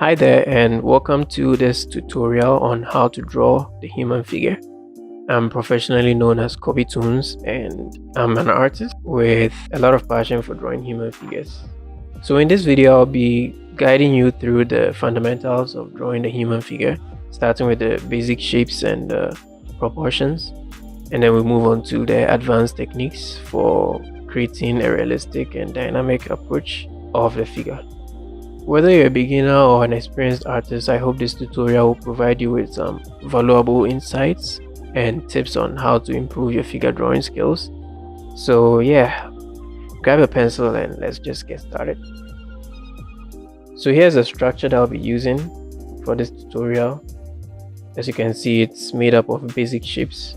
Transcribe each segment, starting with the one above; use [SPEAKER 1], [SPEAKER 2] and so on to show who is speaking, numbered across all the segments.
[SPEAKER 1] Hi there and welcome to this tutorial on how to draw the human figure. I'm professionally known as Pt1 and I'm an artist with a lot of passion for drawing human figures. So in this video I'll be guiding you through the fundamentals of drawing the human figure, starting with the basic shapes and proportions, and then we move on to the advanced techniques for creating a realistic and dynamic approach of the figure. Whether you're a beginner or an experienced artist, I hope this tutorial will provide you with some valuable insights and tips on how to improve your figure drawing skills. So yeah, grab a pencil and let's just get started. So here's the structure that I'll be using for this tutorial. As you can see, it's made up of basic shapes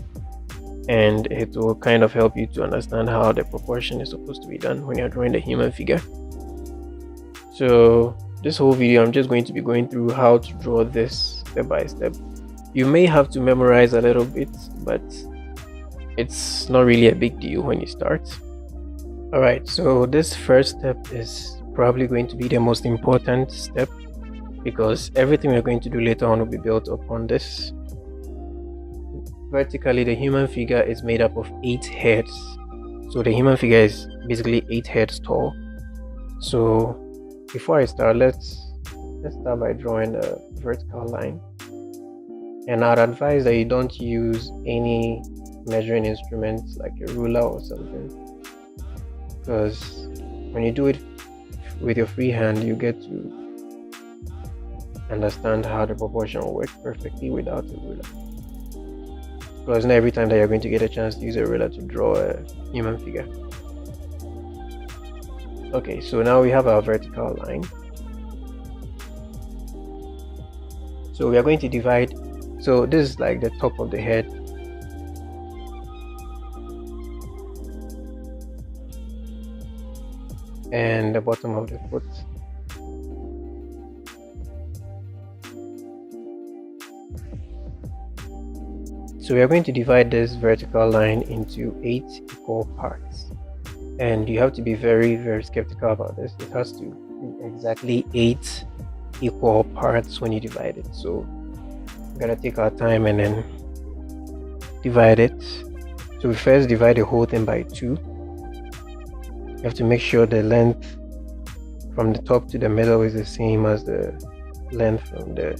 [SPEAKER 1] and it will kind of help you to understand how the proportion is supposed to be done when you're drawing the human figure. So this whole video I'm just going to be going through how to draw this step by step. You may have to memorize a little bit, but it's not really a big deal when you start. Alright, so this first step is probably going to be the most important step because everything we're going to do later on will be built upon this. Vertically, the human figure is made up of 8 heads. So the human figure is basically 8 heads tall. So before I start, let's start by drawing a vertical line. And I'd advise that you don't use any measuring instruments like a ruler or something, because when you do it with your free hand, you get to understand how the proportion will work perfectly without a ruler. Because not every time that you're going to get a chance to use a ruler to draw a human figure. Okay, so now we have our vertical line. So we are going to divide. So this is like the top of the head. And the bottom of the foot. So we are going to divide this vertical line into 8 equal parts. And you have to be very, very skeptical about this. It has to be exactly 8 equal parts when you divide it. So we're gonna take our time and then divide it. So we first divide the whole thing by 2. You have to make sure the length from the top to the middle is the same as the length from the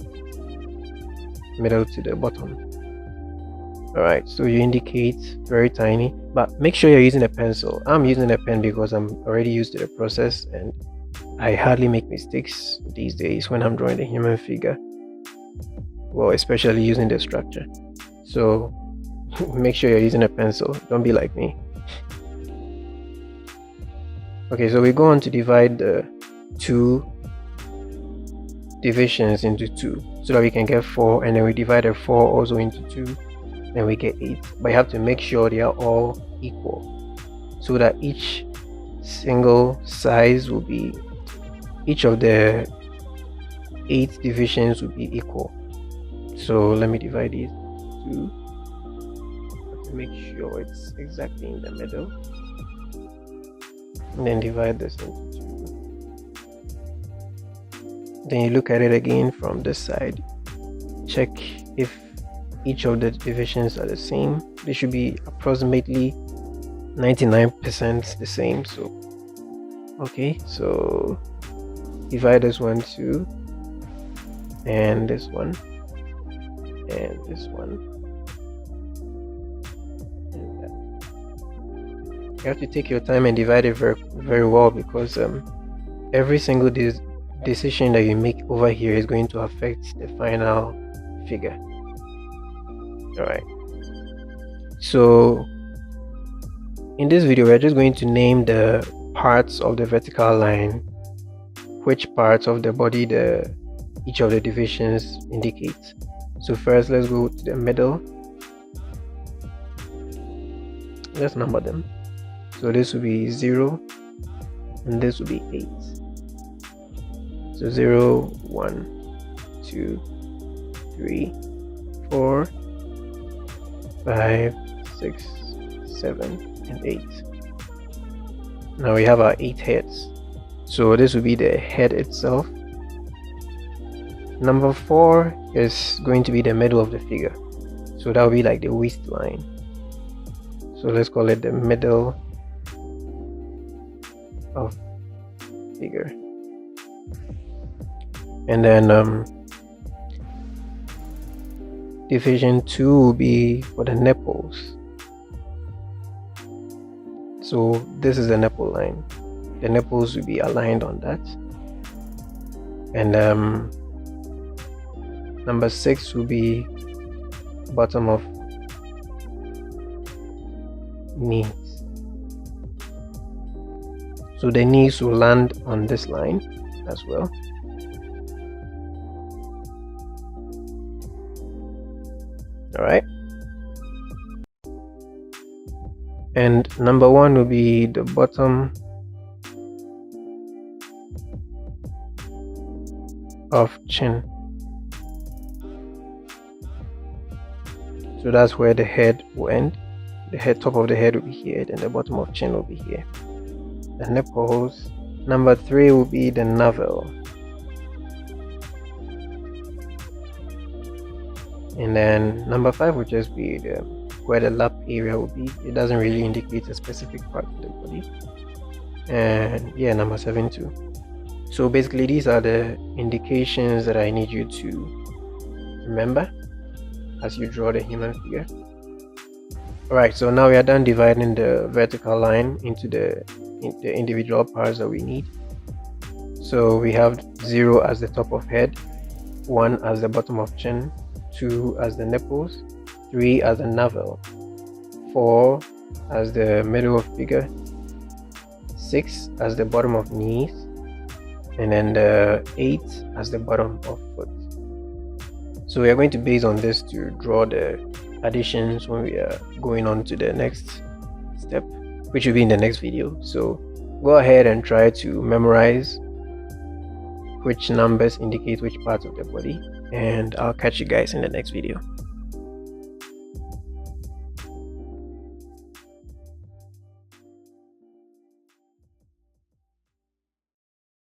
[SPEAKER 1] middle to the bottom. Alright, so you indicate very tiny, but make sure you're using a pencil. I'm using a pen because I'm already used to the process and I hardly make mistakes these days when I'm drawing the human figure. Well, especially using the structure. So make sure you're using a pencil. Don't be like me. Okay, so we go on to divide the 2 divisions into 2 so that we can get 4, and then we divide the 4 also into 2. Then we get 8, but you have to make sure they are all equal so that each single size will be, each of the 8 divisions will be equal. So let me divide these 2 to make sure it's exactly in the middle, and then divide this into 2. Then you look at it again from this side, check if each of the divisions are the same. They should be approximately 99% the same. So okay, so divide this one too, and this one, and this one, and that. You have to take your time and divide it very, very well, because every single decision that you make over here is going to affect the final figure. Alright, so in this video we're just going to name the parts of the vertical line, which parts of the body each of the divisions indicates. So first let's go to the middle. Let's number them. So this will be 0 and this will be 8. So 0, 1, 2, 3, 4, 5, 6, 7, and 8. Now we have our 8 heads. So this will be the head itself. Number 4 is going to be the middle of the figure, so that will be like the waistline. So let's call it the middle of figure. And then division 2 will be for the nipples. So this is the nipple line. The nipples will be aligned on that. And number 6 will be bottom of knees. So the knees will land on this line as well. All right. And number 1 will be the bottom of chin. So that's where the head will end. The top of the head will be here, and the bottom of chin will be here. The nipples. Number 3 will be the navel. And then number 5 will just be where the lap area will be. It doesn't really indicate a specific part of the body. And yeah, number 7 too. So basically these are the indications that I need you to remember as you draw the human figure. Alright, so now we are done dividing the vertical line into the individual parts that we need. So we have 0 as the top of head, 1 as the bottom of chin, 2 as the nipples, 3 as the navel, 4 as the middle of figure, 6 as the bottom of knees, and then the 8 as the bottom of foot. So we are going to base on this to draw the additions when we are going on to the next step, which will be in the next video. So go ahead and try to memorize which numbers indicate which parts of the body, and I'll catch you guys in the next video.